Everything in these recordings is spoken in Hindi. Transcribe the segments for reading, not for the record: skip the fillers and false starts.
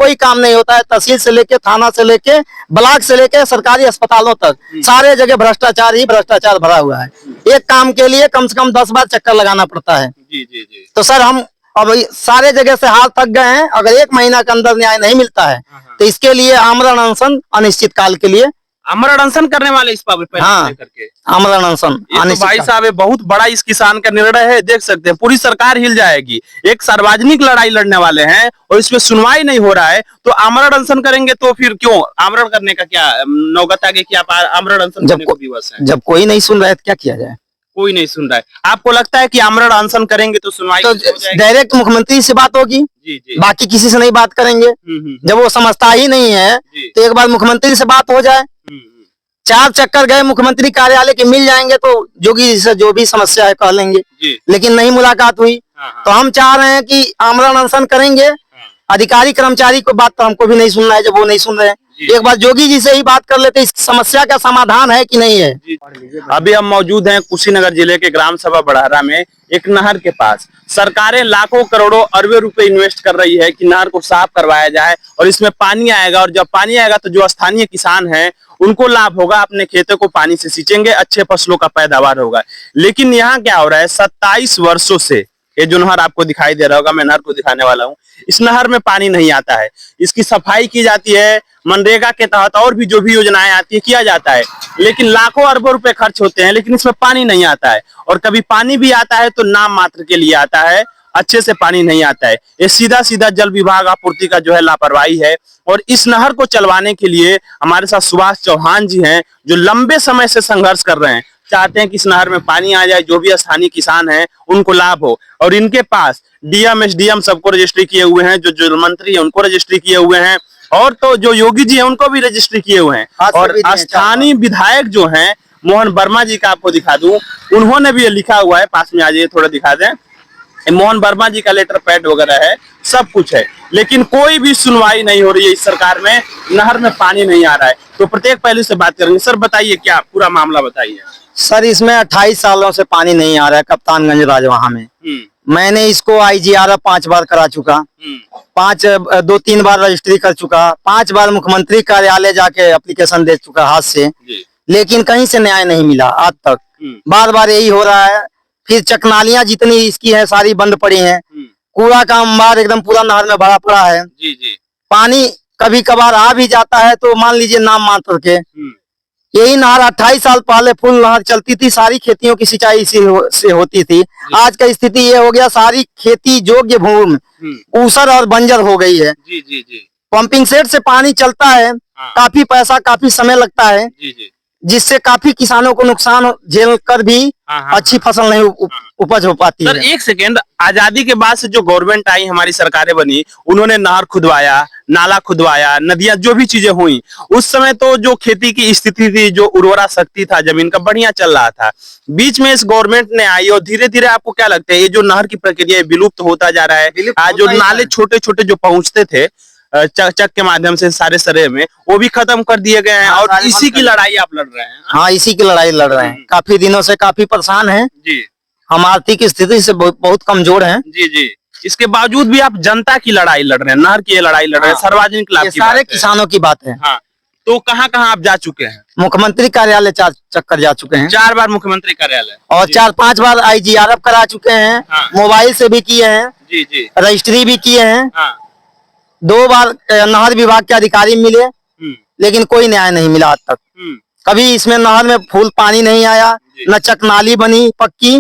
कोई काम नहीं होता है। तहसील से लेके, थाना से लेके, ब्लॉक से लेके सरकारी अस्पतालों तक सारे जगह भ्रष्टाचार ही भ्रष्टाचार भरा हुआ है। एक काम के लिए कम से कम 10 बार चक्कर लगाना पड़ता है। जी जी जी। तो सर हम अब सारे जगह से हाथ थक गए हैं। अगर 1 महीना के अंदर न्याय नहीं मिलता है तो इसके लिए आमरण अनशन अनिश्चित काल के लिए आमरण अनशन करने वाले इस पर हाँ, करके आमरण अनशन। तो भाई साहब ये बहुत बड़ा इस किसान का निर्णय है। देख सकते हैं पूरी सरकार हिल जाएगी। एक सार्वजनिक लड़ाई लड़ने वाले हैं और इसमें सुनवाई नहीं हो रहा है तो आमरण अनशन करेंगे। तो फिर क्यों आमरण करने का क्या नौबत आ गई कि आप आमरण अनशन करने को विवश हैं? जब कोई नहीं सुन रहा है तो क्या किया जाए? कोई नहीं सुन रहा है। आपको लगता है कि आमरण अनशन करेंगे तो सुनवाई तो डायरेक्ट मुख्यमंत्री से बात होगी? जी जी। बाकी किसी से नहीं बात करेंगे। जब वो समझता ही नहीं है तो एक बार मुख्यमंत्री से बात हो जाए। 4 चक्कर गए मुख्यमंत्री कार्यालय के, मिल जाएंगे तो जोगी जी से जो भी समस्या है कह लेंगे, लेकिन नहीं मुलाकात हुई। तो हम चाह रहे हैं कि आमरण अनशन करेंगे। अधिकारी कर्मचारी को बात तो हमको भी नहीं सुनना है। जब वो नहीं सुन रहे हैं एक बार जोगी जी से ही बात कर लेते, इस समस्या का समाधान है कि नहीं है। अभी हम मौजूद हैं कुशीनगर जिले के ग्राम सभा बड़हरा में एक नहर के पास। सरकारें लाखों करोड़ों अरबों रुपए इन्वेस्ट कर रही है कि नहर को साफ करवाया जाए और इसमें पानी आएगा। और जब पानी आएगा तो जो स्थानीय किसान हैं उनको लाभ होगा, अपने खेतों को पानी से सींचेंगे, अच्छे फसलों का पैदावार होगा। लेकिन यहाँ क्या हो रहा है, 27 वर्षों से ये जो नहर आपको दिखाई दे रहा होगा, मैं नहर को दिखाने वाला हूँ, इस नहर में पानी नहीं आता है। इसकी सफाई की जाती है, मनरेगा के तहत और भी जो भी योजनाएं आती है किया जाता है, लेकिन लाखों अरबों रुपए खर्च होते हैं, लेकिन इसमें पानी नहीं आता है। और कभी पानी भी आता है तो नाम मात्र के लिए आता है, अच्छे से पानी नहीं आता है। ये सीधा सीधा जल विभाग आपूर्ति का जो है लापरवाही है। और इस नहर को चलवाने के लिए हमारे साथ सुभाष चौहान जी हैं जो लंबे समय से संघर्ष कर रहे हैं, चाहते हैं कि इस नहर में पानी आ जाए, जो भी स्थानीय किसान हैं उनको लाभ हो। और इनके पास डीएम एसडीएम सबको रजिस्ट्री किए हुए हैं, जो जल मंत्री है उनको रजिस्ट्री किए हुए हैं, और तो जो योगी जी हैं उनको भी रजिस्ट्री किए हुए हैं। और स्थानीय विधायक जो हैं मोहन वर्मा जी का आपको दिखा दूं, उन्होंने भी ये लिखा हुआ है, पास में आ जाइए थोड़ा दिखा दें, मोहन वर्मा जी का लेटर पैड वगैरह है, सब कुछ है, लेकिन कोई भी सुनवाई नहीं हो रही है इस सरकार में। नहर में पानी नहीं आ रहा है। तो प्रत्येक पहलू से बात करेंगे। सर बताइए, क्या पूरा मामला बताइए। सर इसमें 28 सालों से पानी नहीं आ रहा है कप्तानगंज राजवाहा में। मैंने इसको IGRF 5 बार करा चुका, 2-3 बार रजिस्ट्री कर चुका, 5 बार मुख्यमंत्री कार्यालय जाके एप्लीकेशन दे चुका हाथ से, लेकिन कहीं से न्याय नहीं मिला आज तक। बार बार यही हो रहा है। फिर चकनालियां जितनी इसकी है सारी बंद पड़ी हैं। कूड़ा का अंबार एकदम पूरा नहर में भरा पड़ा है। पानी कभी कभार आ भी जाता है तो मान लीजिए नाम मात्र के। यही नहर 28 साल पहले फुल नहर चलती थी, सारी खेतियों की सिंचाई इसी से होती थी। आज का स्थिति ये हो गया, सारी खेती योग्य भूमि ऊसर और बंजर हो गई है। पंपिंग सेट से पानी चलता है, काफी पैसा काफी समय लगता है, जिससे काफी किसानों को नुकसान झेल कर भी अच्छी फसल नहीं उपज हो पाती है। सर एक सेकेंड, आजादी के बाद से जो गवर्नमेंट आई, हमारी सरकारें बनी, उन्होंने नहर खुदवाया, नाला खुदवाया, नदियां जो भी चीजें हुई, उस समय तो जो खेती की स्थिति थी, जो उर्वरा शक्ति था जमीन का, बढ़िया चल रहा था। बीच में इस गवर्नमेंट ने आई और धीरे धीरे आपको क्या लगता है ये जो नहर की प्रक्रिया विलुप्त होता जा रहा है। आज जो नाले छोटे छोटे जो पहुंचते थे चक के माध्यम से सारे सरे में, वो भी खत्म कर दिए गए हैं। और इसी की लड़ाई आप लड़ रहे हैं। हाँ, इसी की लड़ाई लड़ रहे हैं। काफी दिनों से काफी परेशान हैं जी। हम आर्थिक स्थिति से बहुत कमजोर हैं जी जी। इसके बावजूद भी आप जनता की लड़ाई लड़ रहे हैं, नहर की लड़ाई लड़ रहे हैं, सार्वजनिक लाभ की, सारे किसानों की बात है। हाँ, तो कहाँ कहाँ आप जा चुके हैं? मुख्यमंत्री कार्यालय 4 चक्कर जा चुके हैं। 4 बार मुख्यमंत्री कार्यालय और 4-5 बार IGRF करा चुके हैं। मोबाइल से भी किए हैं जी जी, रजिस्ट्री भी किए हैं। 2 बार नहर विभाग के अधिकारी मिले, लेकिन कोई न्याय नहीं मिला आज तक। कभी इसमें नहर में फुल पानी नहीं आया, न चकनाली बनी पक्की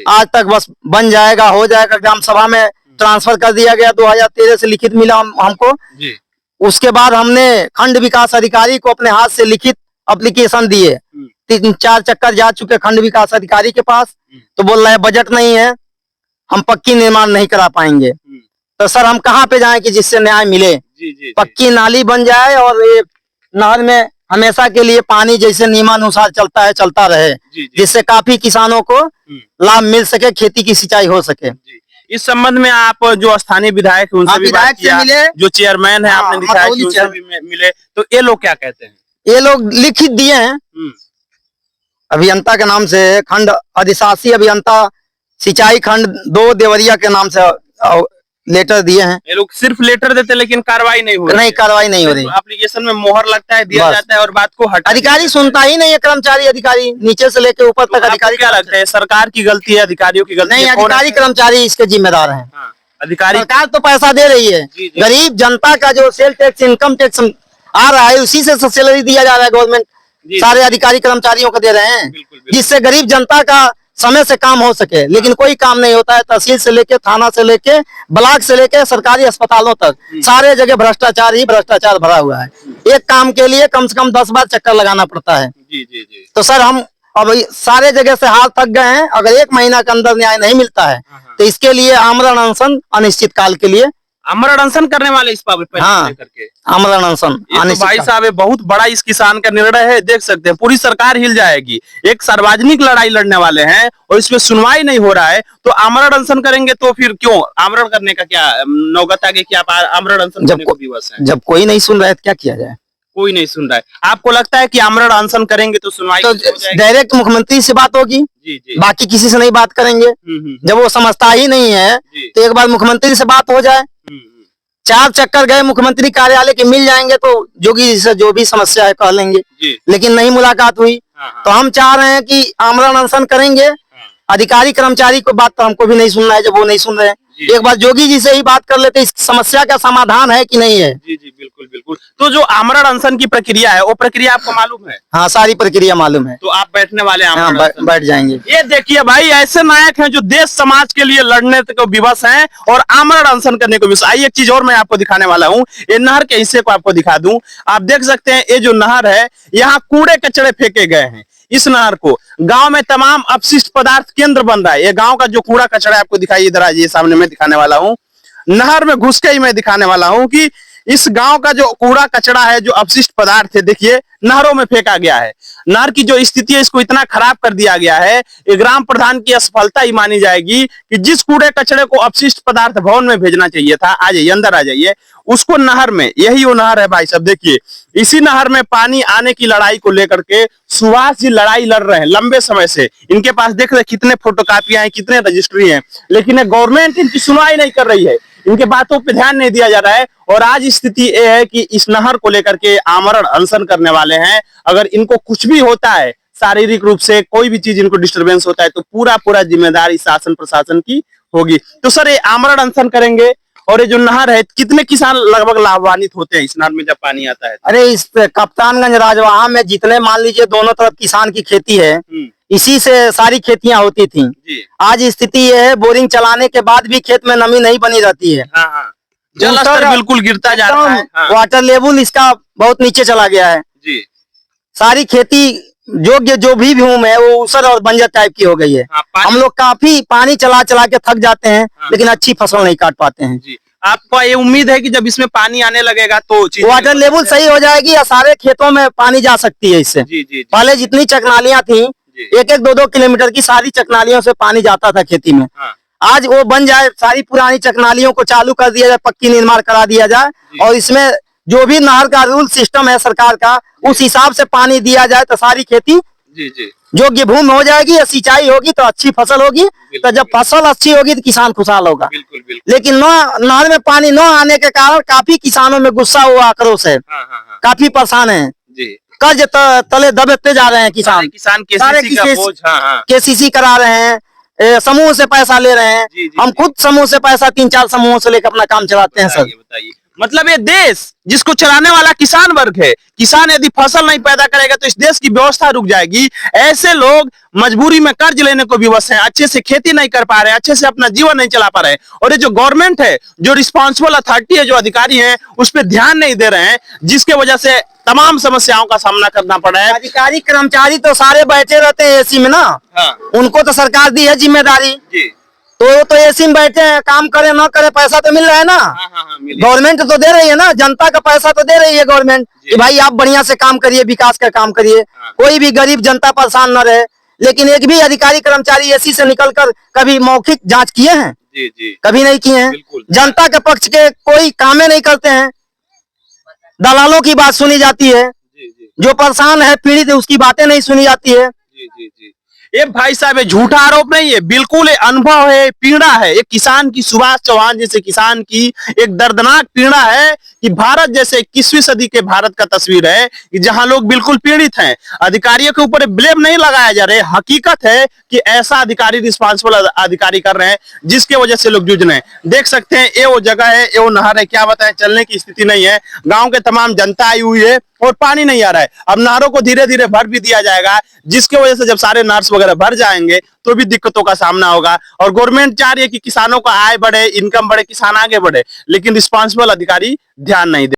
आज तक। बस बन जाएगा, हो जाएगा, ग्राम सभा में ट्रांसफर कर दिया गया। 2013 से लिखित मिला हमको। उसके बाद हमने खंड विकास अधिकारी को अपने हाथ से लिखित एप्लीकेशन दिए। 3-4 चक्कर जा चुके खंड विकास अधिकारी के पास, तो बोल रहे हैं बजट नहीं है, हम पक्की निर्माण नहीं करा पाएंगे। तो सर हम कहाँ पे जाएं कि जिससे न्याय मिले? पक्की नाली बन जाए और ये नहर में हमेशा के लिए पानी जैसे नियमानुसार चलता है चलता रहे, जिससे काफी किसानों को लाभ मिल सके, खेती की सिंचाई हो सके। इस संबंध में आप जो स्थानीय विधायक उनसे भी बात किया, जो चेयरमैन है आपने दिखाया कि उनसे भी मिले, तो ये लोग क्या कहते हैं? ये लोग लिखित दिए हैं अभियंता के नाम से, खंड अधिशासी अभियंता सिंचाई खंड 2 देवरिया के नाम से लेटर दिए हैं। ये लोग सिर्फ लेटर देते लेकिन कार्रवाई नहीं हो रही नहीं, कार्रवाई नहीं हो रही। एप्लीकेशन में मोहर लगता है, दिया बस। जाता है और बात को हटा। अधिकारी सुनता ही नहीं है, कर्मचारी अधिकारी नीचे से लेके ऊपर तक अधिकारी। क्या लगता है, सरकार की गलती है, अधिकारियों की गलती नहीं, है? कौन अधिकारी है? कर्मचारी इसके जिम्मेदार हैं। हाँ, अधिकारी। सरकार तो पैसा दे रही है, जी, जी। गरीब जनता का जो सेल टैक्स, इनकम टैक्स आ रहा है, उसी से सैलरी दिया जा रहा है। गवर्नमेंट सारे अधिकारी कर्मचारियों को दे रहे हैं, जिससे गरीब जनता का समय से काम हो सके। लेकिन कोई काम नहीं होता है। तहसील से लेके, थाना से लेके, ब्लॉक से लेके सरकारी अस्पतालों तक सारे जगह भ्रष्टाचार ही भ्रष्टाचार भरा हुआ है। एक काम के लिए कम से कम 10 बार चक्कर लगाना पड़ता है। जी जी जी। तो सर, हम अब सारे जगह से हार थक गए हैं। अगर 1 महीना के अंदर न्याय नहीं मिलता है तो इसके लिए आमरण अनशन अनिश्चित काल के लिए आमरण अनशन करने वाले इस पर हाँ, करके आमरण अनशन। तो भाई साहब, ये बहुत बड़ा इस किसान का निर्णय है। देख सकते हैं पूरी सरकार हिल जाएगी। एक सार्वजनिक लड़ाई लड़ने वाले हैं और इसमें सुनवाई नहीं हो रहा है, तो आमरण अनशन करेंगे तो फिर क्यों आमरण करने का क्या नौबत आ गई कि आप आमरण अनशन करने को विवश हैं? जब कोई नहीं सुन रहा है तो क्या किया जाए? कोई नहीं सुन रहा है। आपको लगता है कि आमरण अनशन करेंगे तो सुनवाई तो डायरेक्ट मुख्यमंत्री से बात होगी, जी जी, बाकी किसी से नहीं बात करेंगे। जब वो समझता ही नहीं है तो एक बार मुख्यमंत्री से बात हो जाए। 4 चक्कर गए मुख्यमंत्री कार्यालय के, मिल जाएंगे तो जोगी जी से जो भी समस्या है कह लेंगे, लेकिन नहीं मुलाकात हुई। तो हम चाह रहे हैं कि आमरण अनशन करेंगे। अधिकारी कर्मचारी को बात तो हमको भी नहीं सुनना है। जब वो नहीं सुन रहे हैं, एक बार जोगी जी से ही बात कर लेते, इस समस्या का समाधान है कि नहीं है। जी जी, बिल्कुल बिल्कुल। तो जो आमरण अनशन की प्रक्रिया है, वो प्रक्रिया आपको मालूम है? हाँ, सारी प्रक्रिया मालूम है। तो आप बैठने वाले हैं? हाँ, बैठ जाएंगे। ये देखिए भाई, ऐसे नायक हैं जो देश समाज के लिए लड़ने को विवश हैं और आमरण अनशन करने को विवश। आइए, एक चीज और मैं आपको दिखाने वाला हूँ। ये नहर के हिस्से को आपको दिखा दूं। आप देख सकते हैं, ये जो नहर है, यहाँ कूड़े कचड़े फेंके गए हैं। इस नहर को गांव में तमाम अपशिष्ट पदार्थ केंद्र बन रहा है। ये गांव का जो कूड़ा कचरा आपको दिखाई, इधर आइए, सामने में दिखाने वाला हूँ। नहर में घुस के ही मैं दिखाने वाला हूँ कि इस गांव का जो कूड़ा कचरा है, जो अपशिष्ट पदार्थ है, देखिए नहरों में फेंका गया है। नहर की जो स्थिति है, इसको इतना खराब कर दिया गया है। ये ग्राम प्रधान की असफलता ही मानी जाएगी कि जिस कूड़े कचरे को अपशिष्ट पदार्थ भवन में भेजना चाहिए था, आ जाइए अंदर आ जाइए, उसको नहर में, यही वो नहर है भाई साहब। देखिए, इसी नहर में पानी आने की लड़ाई को लेकर के सुभाष जी लड़ाई लड़ रहे हैं लंबे समय से। इनके पास देख रहे कितने फोटोकॉपियां हैं, कितने रजिस्ट्री हैं, लेकिन गवर्नमेंट इनकी सुनवाई नहीं कर रही है। इनके बातों पे ध्यान नहीं दिया जा रहा है। और आज स्थिति ये है कि इस नहर को लेकर के आमरण अनशन करने वाले हैं। अगर इनको कुछ भी होता है, शारीरिक रूप से कोई भी चीज इनको डिस्टरबेंस होता है, तो पूरा जिम्मेदारी शासन प्रशासन की होगी। तो सर, ये आमरण अनशन करेंगे। और ये जो नहर है, कितने किसान लगभग लाभान्वित होते हैं इस नहर में जब पानी आता है? अरे, इस कप्तानगंज राजवाहा में जितने, मान लीजिए, दोनों तरफ किसान की खेती है, इसी से सारी खेतियां होती थी। आज स्थिति ये है, बोरिंग चलाने के बाद भी खेत में नमी नहीं बनी रहती है। जल स्तर बिल्कुल गिरता जा रहा है। वाटर लेवल इसका बहुत नीचे चला गया है जी। सारी खेती योग्य जो भी भूमि है, वो ऊसर और बंजर टाइप की हो गई है। हम लोग काफी पानी चला चला के थक जाते हैं, लेकिन अच्छी फसल नहीं काट पाते हैं। जी। आपको ये उम्मीद है कि जब इसमें पानी आने लगेगा तो वाटर लेवल सही हो जाएगी या सारे खेतों में पानी जा सकती है इससे। जी। पहले जितनी चकनालियां थी, 1-1, 2-2 किलोमीटर की सारी चकनालियों से पानी जाता था खेती में। आज वो बन जाए, सारी पुरानी चकनालियों को चालू कर दिया जाए, पक्की निर्माण करा दिया जाए, और इसमें जो भी नहर का रूल सिस्टम है सरकार का, उस हिसाब से पानी दिया जाए, तो सारी खेती योग्य भूमि हो जाएगी, या सिंचाई होगी तो अच्छी फसल होगी। तो जब फसल अच्छी होगी तो किसान खुशहाल होगा। लेकिन नहर में पानी न आने के कारण काफी किसानों में गुस्सा हुआ, आक्रोश है, काफी परेशान है। कर्ज तले दबते जा रहे हैं किसान। KCC करा रहे हैं, समूह से पैसा ले रहे हैं। हम खुद समूह से पैसा 3-4 समूहों से लेकर अपना काम चलाते हैं सर। बताइए, मतलब ये देश जिसको चलाने वाला किसान वर्ग है, किसान यदि फसल नहीं पैदा करेगा तो इस देश की व्यवस्था रुक जाएगी। ऐसे लोग मजबूरी में कर्ज लेने को विवश हैं, अच्छे से खेती नहीं कर पा रहे, अच्छे से अपना जीवन नहीं चला पा रहे। और ये जो गवर्नमेंट है, जो रिस्पॉन्सिबल अथॉरिटी है, जो अधिकारी हैं, उस पर ध्यान नहीं दे रहे हैं, जिसके वजह से तमाम समस्याओं का सामना करना पड़ा है। अधिकारी कर्मचारी तो सारे बैठे रहते हैं एसी में ना। उनको तो सरकार दी है जिम्मेदारी, तो एसी में बैठे हैं, काम करे ना करे, पैसा तो मिल रहा है ना। गवर्नमेंट तो दे रही है ना, जनता का पैसा तो दे रही है गवर्नमेंट कि भाई आप बढ़िया से काम करिए, विकास का काम करिए, कोई भी गरीब जनता परेशान न रहे। लेकिन एक भी अधिकारी कर्मचारी एसी से निकलकर कभी मौखिक जांच किए हैं? कभी नहीं किए हैं। जनता के पक्ष के कोई कामें नहीं करते हैं। दलालों की बात सुनी जाती है, जो परेशान है, पीड़ित है, उसकी बातें नहीं सुनी जाती है। ये भाई साहब ये झूठा आरोप नहीं है, बिल्कुल ये अनुभव है, पीड़ा है। एक किसान की, सुभाष चौहान जैसे किसान की एक दर्दनाक पीड़ा है कि भारत जैसे 21वीं सदी के भारत का तस्वीर है कि जहां लोग बिल्कुल पीड़ित हैं। अधिकारियों के ऊपर ब्लेम नहीं लगाया जा रहा है, हकीकत है कि ऐसा अधिकारी रिस्पांसिबल अधिकारी कर रहे हैं जिसके वजह से लोग जूझ रहे हैं। देख सकते हैं ये वो जगह है, ये वो नहर है, क्या बताएं, चलने की स्थिति नहीं है। गांव के तमाम जनता आई हुई है और पानी नहीं आ रहा है। अब नहरों को धीरे धीरे भर भी दिया जाएगा, जिसकी वजह से जब सारे नहर वगैरह भर जाएंगे तो भी दिक्कतों का सामना होगा। और गवर्नमेंट चाह रही है कि किसानों का आय बढ़े, इनकम बढ़े, किसान आगे बढ़े, लेकिन रिस्पॉन्सिबल अधिकारी ध्यान नहीं दे।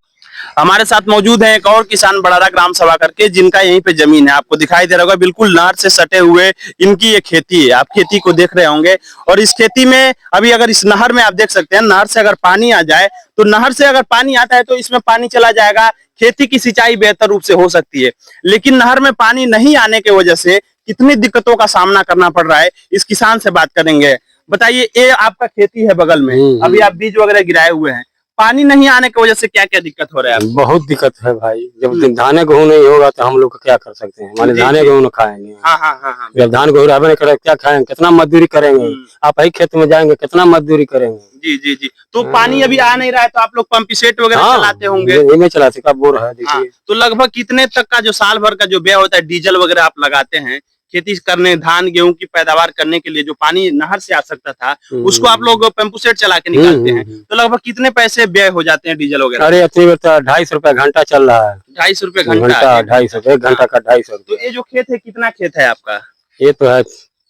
हमारे साथ मौजूद हैं एक और किसान बड़ारा ग्राम सभा करके, जिनका यहीं पे जमीन है, आपको दिखाई दे रहा होगा, बिल्कुल नहर से सटे हुए इनकी ये खेती है। आप खेती को देख रहे होंगे और इस खेती में अभी अगर इस नहर में आप देख सकते हैं, नहर से अगर पानी आ जाए तो नहर से अगर पानी आता है तो इसमें पानी चला जाएगा, खेती की सिंचाई बेहतर रूप से हो सकती है। लेकिन नहर में पानी नहीं आने की वजह से कितनी दिक्कतों का सामना करना पड़ रहा है, इस किसान से बात करेंगे। बताइए, ये आपका खेती है बगल में, अभी आप बीज वगैरह गिराए हुए हैं, पानी नहीं आने की वजह से क्या क्या दिक्कत हो रहा है? बहुत दिक्कत है भाई। जब धाने गेहूं नहीं होगा तो हम लोग क्या कर सकते हैं? हमारे धाने गेहूं खाएंगे। हाँ हाँ हाँ हाँ। जब धान गेहूं रहबे नहीं करे क्या खाएंगे? कितना मजदूरी करेंगे? आप ही खेत में जाएंगे, कितना मजदूरी करेंगे? जी जी जी। तो पानी अभी आ नहीं रहा है तो आप लोग पंप सेट वगैरह चलाते होंगे? नहीं चलाते, का बोर है देखिए। तो लगभग कितने तक का जो साल भर का जो व्यय होता है, डीजल वगैरह आप लगाते हैं खेती करने, धान गेहूं की पैदावार करने के लिए, जो पानी नहर से आ सकता था उसको आप लोग पंप सेट चला के निकालते हैं, तो लगभग कितने पैसे व्यय हो जाते हैं डीजल वगैरह? अरे इतनी बार 250 रुपए घंटा चल रहा है। 250 रुपए घंटा? 250, 1 घंटा का 250 रुपए। तो ये जो खेत है, कितना खेत है आपका? ये तो है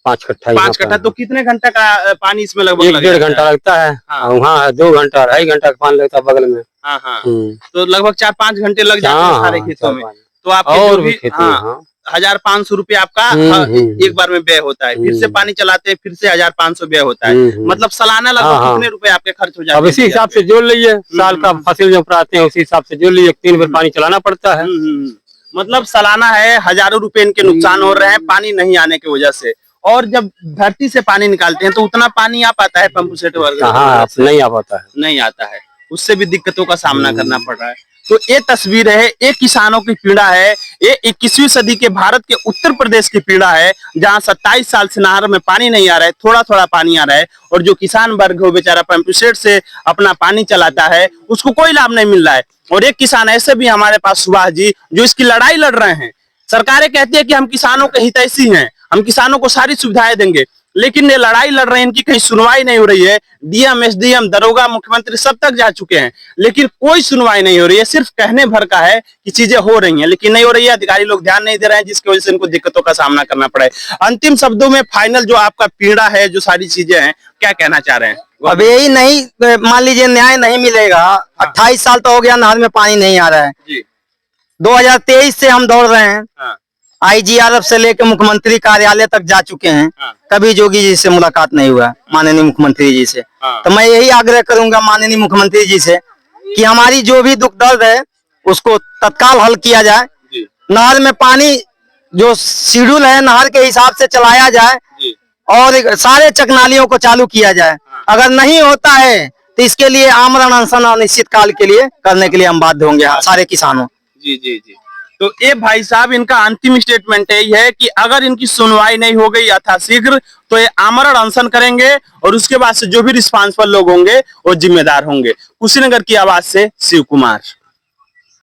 5 कट्ठा। 5 कट्ठा। तो कितने घंटा का पानी इसमें लगभग? 1-1.5 घंटा लगता है। वहाँ 2 घंटा 2.5 घंटा का पानी लगता है बगल में। हाँ हाँ। तो लगभग 4-5 घंटे लग जाते हैं सारे खेतों में। तो आपके और जो भी 1500 रुपए आपका एक बार में व्यय होता है, फिर से पानी चलाते हैं, फिर से 1500 व्यय होता है, मतलब सालाना लगभग कितने रुपए आपके खर्च हो जाते हैं? अब इसी हिसाब से जोड़ लीजिए, साल का फसल जो प्राते हैं उसी हिसाब से जोड़ लीजिए, 3 बार पानी चलाना पड़ता है। मतलब सालाना है, हजारों रुपए इनके नुकसान हो रहे हैं पानी नहीं आने की वजह से। और जब धरती से पानी निकालते हैं तो उतना पानी आ पाता है पंप सेट वगैरह? नहीं आ पाता है, नहीं आता है, उससे भी दिक्कतों का सामना करना पड़ रहा है। तो ये तस्वीर है, ये किसानों की पीड़ा है, ये 21वीं सदी के भारत के उत्तर प्रदेश की पीड़ा है, जहां 27 साल से नहर में पानी नहीं आ रहा है, थोड़ा थोड़ा पानी आ रहा है, और जो किसान वर्ग है वो बेचारा पंप सेट से अपना पानी चलाता है, उसको कोई लाभ नहीं मिल रहा है। और एक किसान ऐसे भी हमारे पास सुभाष जी, जो इसकी लड़ाई लड़ रहे हैं। सरकारें कहती है कि हम किसानों के हितैषी हैं, हम किसानों को सारी सुविधाएं देंगे, लेकिन ये लड़ाई लड़ रहे हैं, इनकी कहीं सुनवाई नहीं हो रही है। डीएम, एसडीएम, दरोगा, मुख्यमंत्री सब तक जा चुके हैं, लेकिन कोई सुनवाई नहीं हो रही है। सिर्फ कहने भर का है कि चीजें हो रही हैं, लेकिन नहीं हो रही है। अधिकारी लोग ध्यान नहीं दे रहे हैं, जिसकी वजह से इनको दिक्कतों का सामना करना पड़ा है। अंतिम शब्दों में फाइनल जो आपका पीड़ा है, जो सारी चीजें हैं, क्या कहना चाह रहे हैं? अब यही नहीं, मान लीजिए न्याय नहीं मिलेगा। 28 साल तो हो गया नहर में पानी नहीं आ रहा है जी। 2023 से हम दौड़ रहे हैं, आईजीआरएफ से लेकर मुख्यमंत्री कार्यालय तक जा चुके हैं, कभी जोगी जी से मुलाकात नहीं हुआ, माननीय मुख्यमंत्री जी से। तो मैं यही आग्रह करूंगा माननीय मुख्यमंत्री जी से कि हमारी जो भी दुख दर्द है उसको तत्काल हल किया जाए। नहर में पानी जो शेड्यूल है नहर के हिसाब से चलाया जाए और सारे चकनालियों को चालू किया जाए। अगर नहीं होता है तो इसके लिए आमरण अनशन अनिश्चित काल के लिए करने के लिए हम बाध्य होंगे सारे किसानों। जी जी जी। तो ये भाई साहब इनका अंतिम स्टेटमेंट यही है कि अगर इनकी सुनवाई नहीं हो गई यथाशीघ्र तो ये आमरण अनशन करेंगे, और उसके बाद से जो भी रिस्पांसिबल लोग होंगे वो जिम्मेदार होंगे। कुशीनगर की आवाज से शिव कुमार।